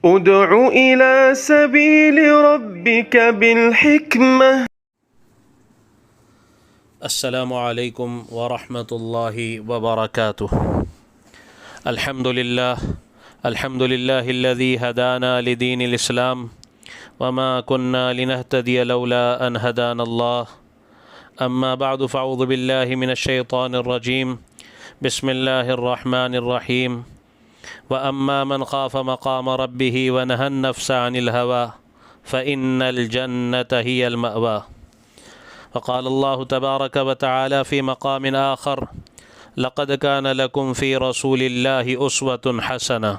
ادع إلى سبيل ربك بالحكمة. السلام علیکم ورحمۃ اللہ وبرکاتہ. الحمد للہ الذی ہدانا لدین الاسلام وما كنا لنهتدی لولا ان ہدانا اللہ. اما بعد فاعوذ باللہ من الشیطان الرجیم. بسم اللہ الرحمن الرحیم. واما من خاف مقام ربه ونهى النفس عن الهوى فإن الجنة هي المأوى. وقال الله تبارك وتعالى في مقام آخر: لقد كان لكم في رسول الله أسوة حسنة.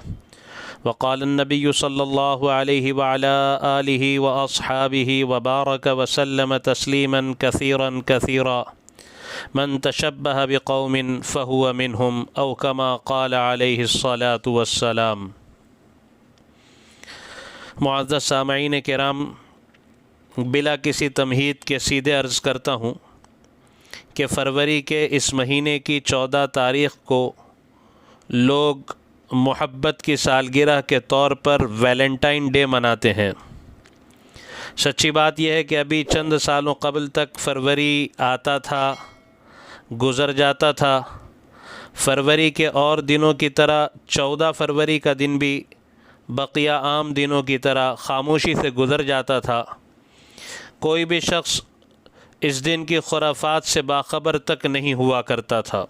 وقال النبي صلى الله عليه وعلى آله وأصحابه وبارك وسلم تسليما كثيرا كثيرا: من تشبه بقوم فهو منهم، أو كما قال عليه الصلاة والسلام. معزز سامعین کرام، بلا کسی تمہید کے سیدھے عرض کرتا ہوں کہ فروری کے اس مہینے کی 14 تاریخ کو لوگ محبت کی سالگرہ کے طور پر ویلنٹائن ڈے مناتے ہیں. سچی بات یہ ہے کہ ابھی چند سالوں قبل تک فروری آتا تھا، گزر جاتا تھا. فروری کے اور دنوں کی طرح 14 فروری کا دن بھی بقیہ عام دنوں کی طرح خاموشی سے گزر جاتا تھا. کوئی بھی شخص اس دن کی خرافات سے باخبر تک نہیں ہوا کرتا تھا.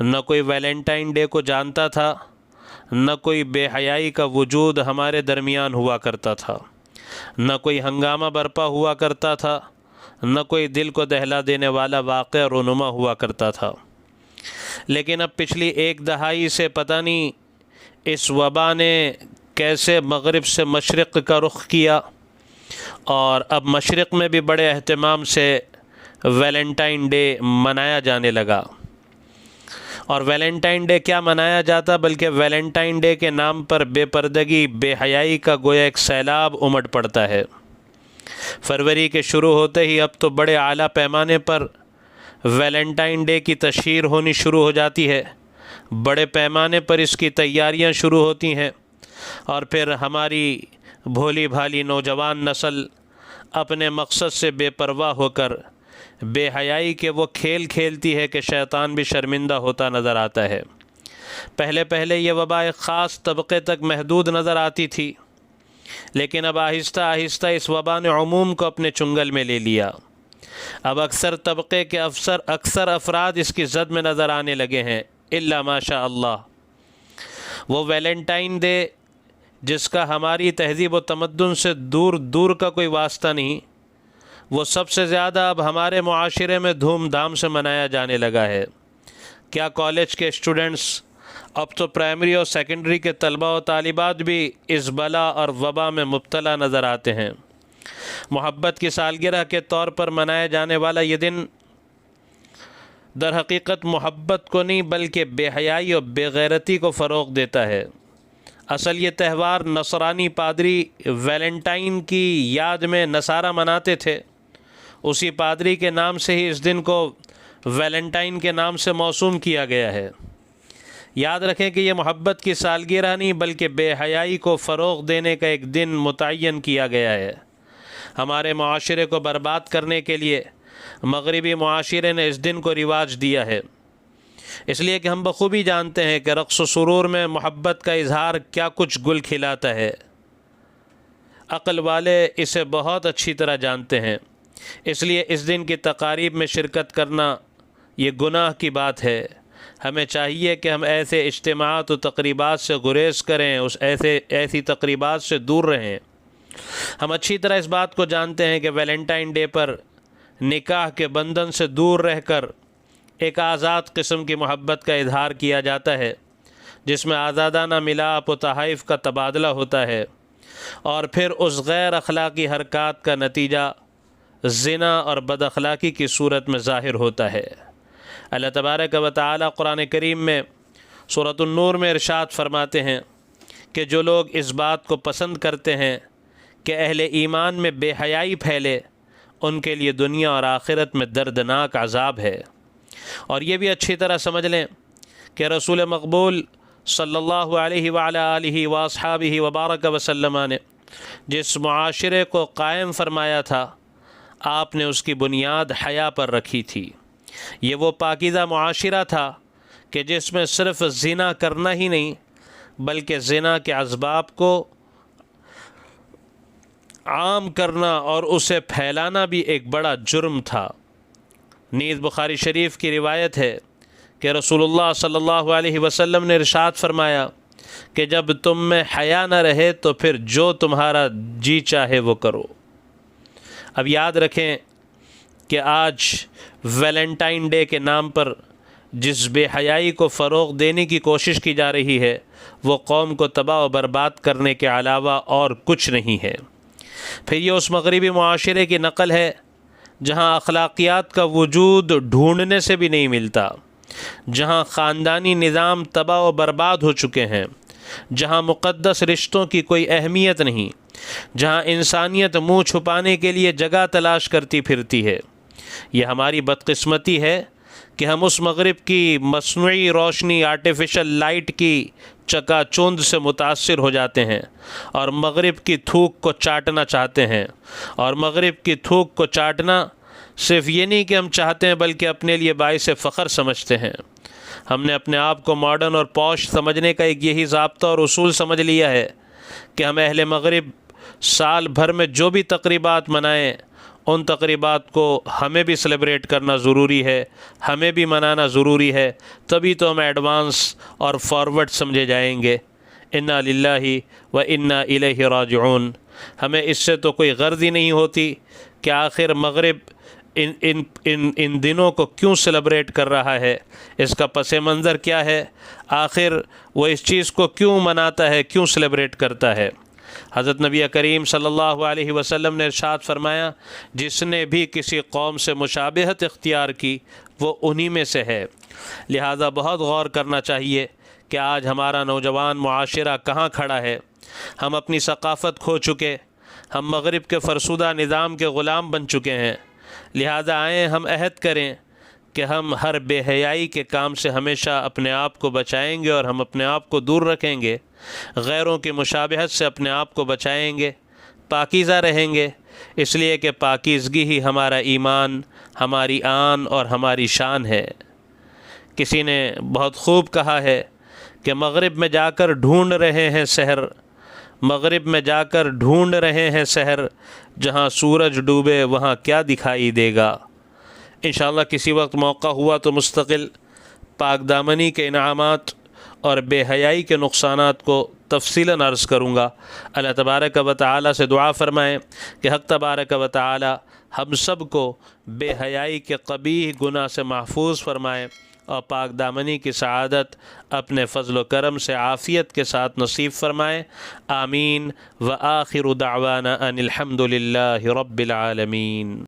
نہ کوئی ویلنٹائن ڈے کو جانتا تھا، نہ کوئی بے حیائی کا وجود ہمارے درمیان ہوا کرتا تھا، نہ کوئی ہنگامہ برپا ہوا کرتا تھا، نہ کوئی دل کو دہلا دینے والا واقعہ رونما ہوا کرتا تھا. لیکن اب پچھلی ایک دہائی سے پتہ نہیں اس وبا نے کیسے مغرب سے مشرق کا رخ کیا، اور اب مشرق میں بھی بڑے اہتمام سے ویلنٹائن ڈے منایا جانے لگا. اور ویلنٹائن ڈے کیا منایا جاتا، بلکہ ویلنٹائن ڈے کے نام پر بے پردگی، بے حیائی کا گویا ایک سیلاب امٹ پڑتا ہے. فروری کے شروع ہوتے ہی اب تو بڑے اعلیٰ پیمانے پر ویلنٹائن ڈے کی تشہیر ہونی شروع ہو جاتی ہے. بڑے پیمانے پر اس کی تیاریاں شروع ہوتی ہیں، اور پھر ہماری بھولی بھالی نوجوان نسل اپنے مقصد سے بے پرواہ ہو کر بے حیائی کے وہ کھیل کھیلتی ہے کہ شیطان بھی شرمندہ ہوتا نظر آتا ہے. پہلے یہ وبا ایک خاص طبقے تک محدود نظر آتی تھی، لیکن اب آہستہ آہستہ اس وبا نے عموم کو اپنے چنگل میں لے لیا. اب اکثر طبقے کے اکثر افراد اس کی زد میں نظر آنے لگے ہیں، الا ماشاء اللہ. وہ ویلنٹائن ڈے جس کا ہماری تہذیب و تمدن سے دور دور کا کوئی واسطہ نہیں، وہ سب سے زیادہ اب ہمارے معاشرے میں دھوم دھام سے منایا جانے لگا ہے. کیا کالج کے اسٹوڈنٹس، اب تو پرائمری اور سیکنڈری کے طلباء و طالبات بھی اس بلا اور وبا میں مبتلا نظر آتے ہیں. محبت کی سالگرہ کے طور پر منایا جانے والا یہ دن در حقیقت محبت کو نہیں بلکہ بے حیائی اور بے غیرتی کو فروغ دیتا ہے. اصل یہ تہوار نصرانی پادری ویلنٹائن کی یاد میں نصارہ مناتے تھے. اسی پادری کے نام سے ہی اس دن کو ویلنٹائن کے نام سے موسوم کیا گیا ہے. یاد رکھیں کہ یہ محبت کی سالگرہ نہیں بلکہ بے حیائی کو فروغ دینے کا ایک دن متعین کیا گیا ہے. ہمارے معاشرے کو برباد کرنے کے لیے مغربی معاشرے نے اس دن کو رواج دیا ہے، اس لیے کہ ہم بخوبی جانتے ہیں کہ رقص و سرور میں محبت کا اظہار کیا کچھ گل کھلاتا ہے. عقل والے اسے بہت اچھی طرح جانتے ہیں. اس لیے اس دن کی تقاریب میں شرکت کرنا یہ گناہ کی بات ہے. ہمیں چاہیے کہ ہم ایسے اجتماعات و تقریبات سے گریز کریں، ایسی تقریبات سے دور رہیں. ہم اچھی طرح اس بات کو جانتے ہیں کہ ویلنٹائن ڈے پر نکاح کے بندھن سے دور رہ کر ایک آزاد قسم کی محبت کا اظہار کیا جاتا ہے، جس میں آزادانہ ملاپ و تحائف کا تبادلہ ہوتا ہے، اور پھر اس غیر اخلاقی حرکات کا نتیجہ زنا اور بد اخلاقی کی صورت میں ظاہر ہوتا ہے. اللہ تبارک و تعالی قرآن کریم میں سورۃ النور میں ارشاد فرماتے ہیں کہ جو لوگ اس بات کو پسند کرتے ہیں کہ اہل ایمان میں بے حیائی پھیلے، ان کے لیے دنیا اور آخرت میں دردناک عذاب ہے. اور یہ بھی اچھی طرح سمجھ لیں کہ رسول مقبول صلی اللہ علیہ وعلی آلہ واصحابہ وبارک وسلم نے جس معاشرے کو قائم فرمایا تھا، آپ نے اس کی بنیاد حیا پر رکھی تھی۔ یہ وہ پاکیزہ معاشرہ تھا کہ جس میں صرف زنا کرنا ہی نہیں بلکہ زنا کے اسباب کو عام کرنا اور اسے پھیلانا بھی ایک بڑا جرم تھا۔ نیز بخاری شریف کی روایت ہے کہ رسول اللہ صلی اللہ علیہ وسلم نے ارشاد فرمایا کہ جب تم میں حیا نہ رہے تو پھر جو تمہارا جی چاہے وہ کرو۔ اب یاد رکھیں کہ آج ویلنٹائن ڈے کے نام پر جس بے حیائی کو فروغ دینے کی کوشش کی جا رہی ہے وہ قوم کو تباہ و برباد کرنے کے علاوہ اور کچھ نہیں ہے۔ پھر یہ اس مغربی معاشرے کی نقل ہے جہاں اخلاقیات کا وجود ڈھونڈنے سے بھی نہیں ملتا، جہاں خاندانی نظام تباہ و برباد ہو چکے ہیں، جہاں مقدس رشتوں کی کوئی اہمیت نہیں، جہاں انسانیت منہ چھپانے کے لیے جگہ تلاش کرتی پھرتی ہے۔ یہ ہماری بدقسمتی ہے کہ ہم اس مغرب کی مصنوعی روشنی، آرٹیفیشل لائٹ کی چکا چوند سے متاثر ہو جاتے ہیں اور مغرب کی تھوک کو چاٹنا چاہتے ہیں۔ اور مغرب کی تھوک کو چاٹنا صرف یہ نہیں کہ ہم چاہتے ہیں بلکہ اپنے لیے باعث فخر سمجھتے ہیں۔ ہم نے اپنے آپ کو ماڈرن اور پوش سمجھنے کا ایک یہی ضابطہ اور اصول سمجھ لیا ہے کہ ہم اہل مغرب سال بھر میں جو بھی تقریبات منائیں ان تقریبات کو ہمیں بھی سیلیبریٹ کرنا ضروری ہے، ہمیں بھی منانا ضروری ہے، تبھی تو ہم ایڈوانس اور فارورڈ سمجھے جائیں گے۔ انا للہ و انا الیہ راجعون۔ ہمیں اس سے تو کوئی غرض ہی نہیں ہوتی کہ آخر مغرب ان دنوں کو کیوں سیلیبریٹ کر رہا ہے، اس کا پس منظر کیا ہے، آخر وہ اس چیز کو کیوں مناتا ہے، کیوں سیلیبریٹ کرتا ہے۔ حضرت نبی کریم صلی اللہ علیہ وسلم نے ارشاد فرمایا، جس نے بھی کسی قوم سے مشابہت اختیار کی وہ انہی میں سے ہے۔ لہذا بہت غور کرنا چاہیے کہ آج ہمارا نوجوان معاشرہ کہاں کھڑا ہے۔ ہم اپنی ثقافت کھو چکے، ہم مغرب کے فرسودہ نظام کے غلام بن چکے ہیں۔ لہذا آئیں ہم عہد کریں کہ ہم ہر بے حیائی کے کام سے ہمیشہ اپنے آپ کو بچائیں گے اور ہم اپنے آپ کو دور رکھیں گے، غیروں کی مشابہت سے اپنے آپ کو بچائیں گے، پاکیزہ رہیں گے، اس لیے کہ پاکیزگی ہی ہمارا ایمان، ہماری آن اور ہماری شان ہے۔ کسی نے بہت خوب کہا ہے کہ مغرب میں جا کر ڈھونڈ رہے ہیں سحر، مغرب میں جا کر ڈھونڈ رہے ہیں سحر، جہاں سورج ڈوبے وہاں کیا دکھائی دے گا۔ انشاءاللہ کسی وقت موقع ہوا تو مستقل پاک دامنی کے انعامات اور بے حیائی کے نقصانات کو تفصیلاً عرض کروں گا۔ اللہ تبارک و تعالی سے دعا فرمائیں کہ حق تبارک و تعالی ہم سب کو بے حیائی کے قبیح گناہ سے محفوظ فرمائیں اور پاک دامنی کی سعادت اپنے فضل و کرم سے عافیت کے ساتھ نصیب فرمائیں۔ آمین۔ وآخر دعوانا ان الحمد للہ رب العالمین۔